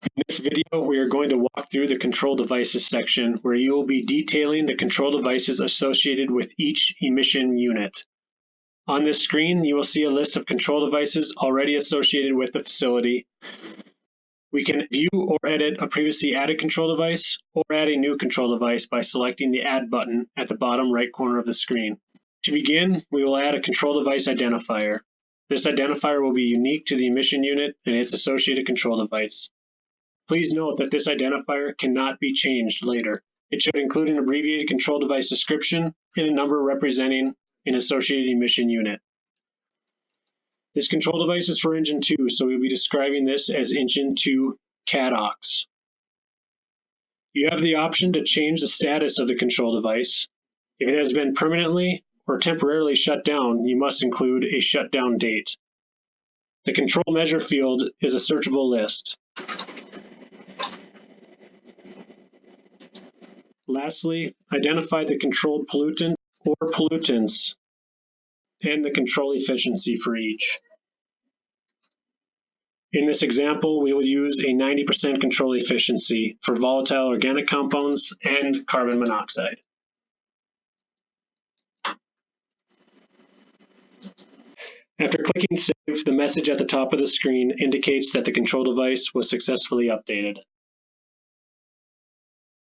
In this video, we are going to walk through the control devices section where you will be detailing the control devices associated with each emission unit. On this screen, you will see a list of control devices already associated with the facility. We can view or edit a previously added control device or add a new control device by selecting the Add button at the bottom right corner of the screen. To begin, we will add a control device identifier. This identifier will be unique to the emission unit and its associated control device. Please note that this identifier cannot be changed later. It should include an abbreviated control device description and a number representing an associated emission unit. This control device is for engine 2, so we'll be describing this as engine 2 CADOX. You have the option to change the status of the control device. If it has been permanently or temporarily shut down, you must include a shutdown date. The control measure field is a searchable list. Lastly, identify the controlled pollutant or pollutants and the control efficiency for each. In this example, we will use a 90% control efficiency for volatile organic compounds and carbon monoxide. After clicking Save, the message at the top of the screen indicates that the control device was successfully updated.